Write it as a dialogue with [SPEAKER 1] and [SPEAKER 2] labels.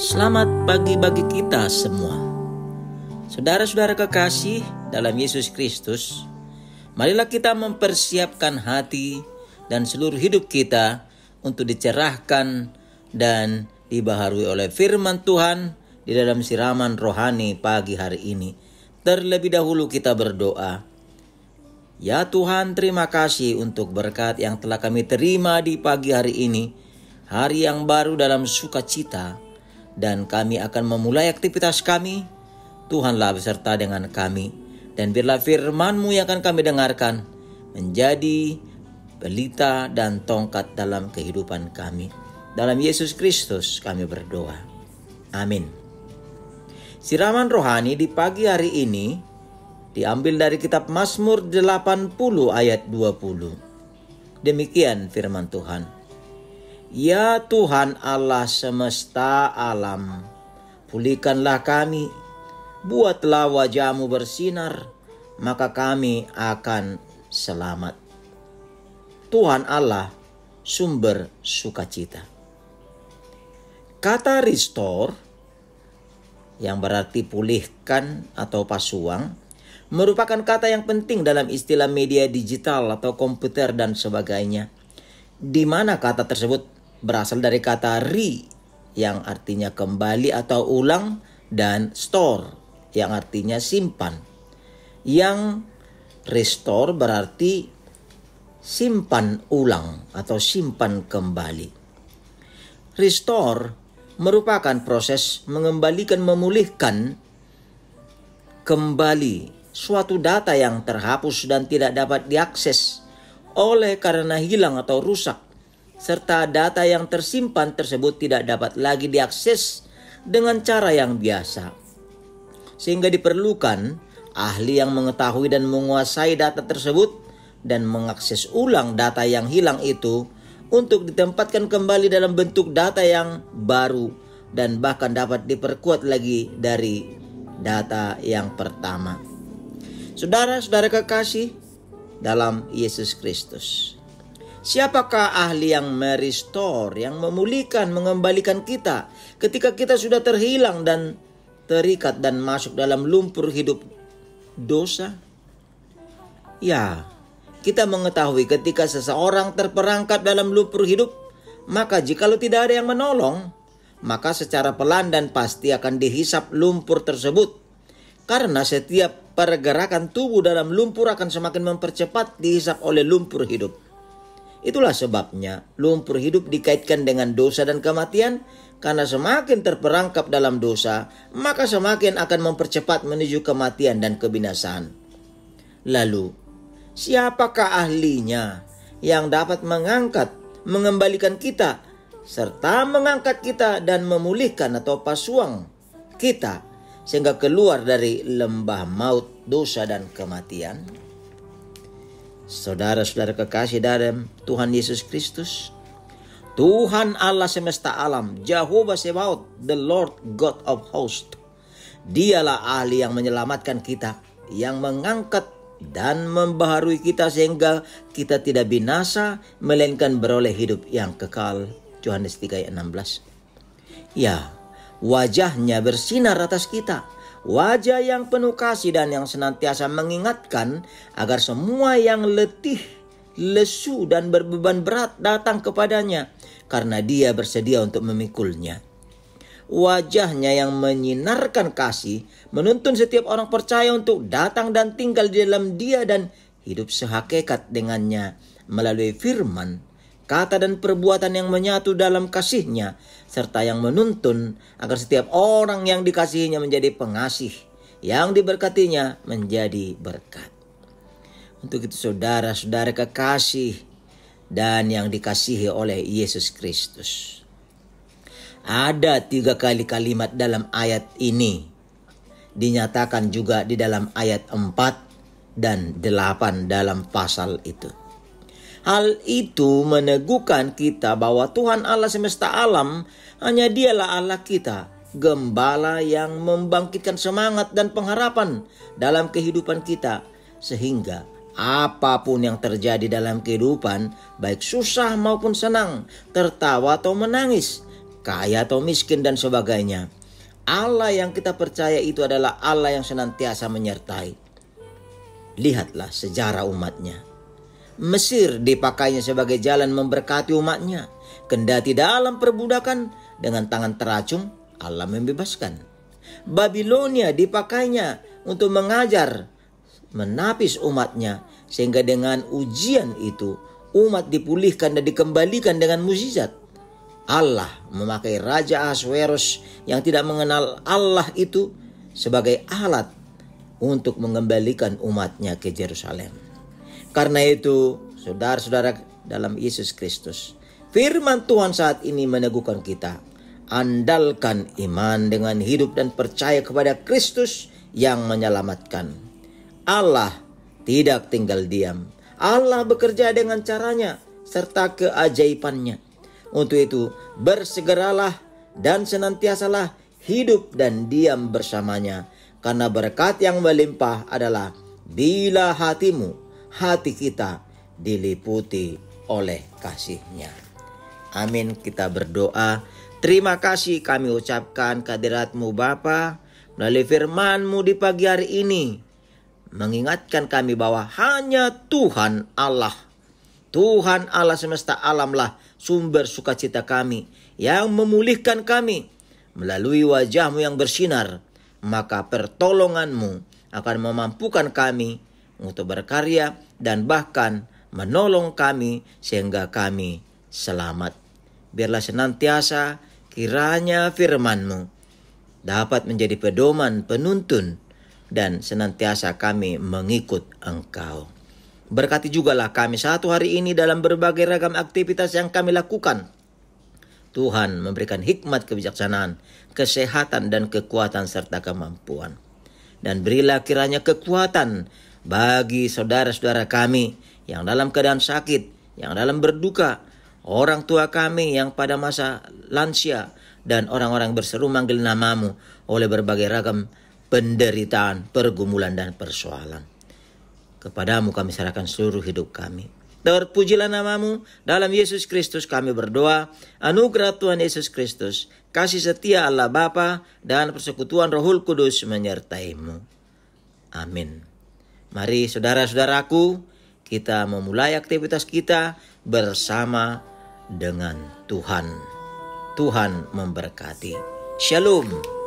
[SPEAKER 1] Selamat pagi bagi kita semua. Saudara-saudara kekasih dalam Yesus Kristus, marilah kita mempersiapkan hati dan seluruh hidup kita untuk dicerahkan dan dibaharui oleh firman Tuhan di dalam siraman rohani pagi hari ini. Terlebih dahulu kita berdoa. Ya Tuhan, terima kasih untuk berkat yang telah kami terima di pagi hari ini, hari yang baru dalam sukacita. Dan kami akan memulai aktivitas kami. Tuhanlah beserta dengan kami. Dan biarlah firman-Mu yang akan kami dengarkan menjadi pelita dan tongkat dalam kehidupan kami. Dalam Yesus Kristus kami berdoa. Amin. Siraman rohani di pagi hari ini diambil dari kitab Mazmur 80 ayat 20. Demikian firman Tuhan. Ya Tuhan Allah semesta alam, pulihkanlah kami, buatlah wajah-Mu bersinar, maka kami akan selamat. Tuhan Allah, sumber sukacita. Kata restore, yang berarti pulihkan atau pasuang, merupakan kata yang penting dalam istilah media digital atau komputer dan sebagainya, di mana kata tersebut berasal dari kata yang artinya kembali atau ulang, dan store yang artinya simpan. Yang restore berarti simpan ulang atau simpan kembali. Restore merupakan proses mengembalikan, memulihkan kembali suatu data yang terhapus dan tidak dapat diakses oleh karena hilang atau rusak, serta data yang tersimpan tersebut tidak dapat lagi diakses dengan cara yang biasa. Sehingga diperlukan ahli yang mengetahui dan menguasai data tersebut dan mengakses ulang data yang hilang itu untuk ditempatkan kembali dalam bentuk data yang baru dan bahkan dapat diperkuat lagi dari data yang pertama. Saudara-saudara kekasih dalam Yesus Kristus, siapakah ahli yang merestore, yang memulihkan, mengembalikan kita ketika kita sudah terhilang dan terikat dan masuk dalam lumpur hidup dosa? Ya, kita mengetahui ketika seseorang terperangkap dalam lumpur hidup, maka jikalau tidak ada yang menolong, maka secara pelan dan pasti akan dihisap lumpur tersebut. Karena setiap pergerakan tubuh dalam lumpur akan semakin mempercepat dihisap oleh lumpur hidup. Itulah sebabnya lumpur hidup dikaitkan dengan dosa dan kematian, karena semakin terperangkap dalam dosa, maka semakin akan mempercepat menuju kematian dan kebinasaan. Lalu, siapakah ahlinya yang dapat mengangkat, mengembalikan kita, serta mengangkat kita dan memulihkan atau pasuang kita sehingga keluar dari lembah maut, dosa dan kematian? Saudara-saudara kekasih dalam Tuhan Yesus Kristus, Tuhan Allah semesta alam, Jehovah Sebaot, the Lord God of Hosts, Dialah ahli yang menyelamatkan kita, yang mengangkat dan membaharui kita sehingga kita tidak binasa, melainkan beroleh hidup yang kekal. Yohanes 3 ayat 16. Ya, wajah-Nya bersinar atas kita, wajah yang penuh kasih dan yang senantiasa mengingatkan agar semua yang letih, lesu dan berbeban berat datang kepadanya, karena Dia bersedia untuk memikulnya. Wajah-Nya yang menyinarkan kasih menuntun setiap orang percaya untuk datang dan tinggal di dalam Dia dan hidup sehakikat dengannya melalui firman, kata dan perbuatan yang menyatu dalam kasih-Nya, serta yang menuntun agar setiap orang yang dikasihinya menjadi pengasih, yang diberkatinya menjadi berkat. Untuk itu saudara-saudara kekasih dan yang dikasihi oleh Yesus Kristus, ada 3 kali kalimat dalam ayat ini, dinyatakan juga di dalam ayat 4 dan 8 dalam pasal itu. Hal itu meneguhkan kita bahwa Tuhan Allah semesta alam hanya Dialah Allah kita, gembala yang membangkitkan semangat dan pengharapan dalam kehidupan kita, sehingga apapun yang terjadi dalam kehidupan, baik susah maupun senang, tertawa atau menangis, kaya atau miskin dan sebagainya. Allah yang kita percaya itu adalah Allah yang senantiasa menyertai. Lihatlah sejarah umatnya. Mesir dipakainya sebagai jalan memberkati umatnya. Kendati dalam perbudakan dengan tangan teracung, Allah membebaskan. Babilonia dipakainya untuk mengajar, menapis umatnya, sehingga dengan ujian itu umat dipulihkan dan dikembalikan dengan mukjizat. Allah memakai Raja Ahasweros yang tidak mengenal Allah itu sebagai alat untuk mengembalikan umatnya ke Yerusalem. Karena itu, saudara-saudara dalam Yesus Kristus, firman Tuhan saat ini meneguhkan kita, andalkan iman dengan hidup dan percaya kepada Kristus yang menyelamatkan. Allah tidak tinggal diam. Allah bekerja dengan caranya serta keajaibannya. Untuk itu, bersegeralah dan senantiasalah hidup dan diam bersamanya. Karena berkat yang melimpah adalah bila hati kita diliputi oleh kasih-Nya. Amin. Kita berdoa. Terima kasih kami ucapkan kehadirat-Mu Bapa melalui firman-Mu di pagi hari ini. Mengingatkan kami bahwa hanya Tuhan Allah semesta alamlah sumber sukacita kami, yang memulihkan kami melalui wajah-Mu yang bersinar. Maka pertolongan-Mu akan memampukan kami untuk berkarya dan bahkan menolong kami sehingga kami selamat. Biarlah senantiasa kiranya firman-Mu dapat menjadi pedoman, penuntun, dan senantiasa kami mengikut Engkau. Berkati jugalah kami satu hari ini dalam berbagai ragam aktivitas yang kami lakukan. Tuhan memberikan hikmat, kebijaksanaan, kesehatan, dan kekuatan serta kemampuan. Dan berilah kiranya kekuatan bagi saudara-saudara kami yang dalam keadaan sakit, yang dalam berduka, orang tua kami yang pada masa lansia, dan orang-orang berseru manggil nama-Mu oleh berbagai ragam penderitaan, pergumulan, dan persoalan. Kepadamu kami serahkan seluruh hidup kami. Terpujilah nama-Mu. Dalam Yesus Kristus kami berdoa. Anugerah Tuhan Yesus Kristus, kasih setia Allah Bapa, dan persekutuan Rohul Kudus menyertai-Mu. Amin. Mari saudara-saudaraku, kita memulai aktivitas kita bersama dengan Tuhan. Tuhan memberkati. Shalom.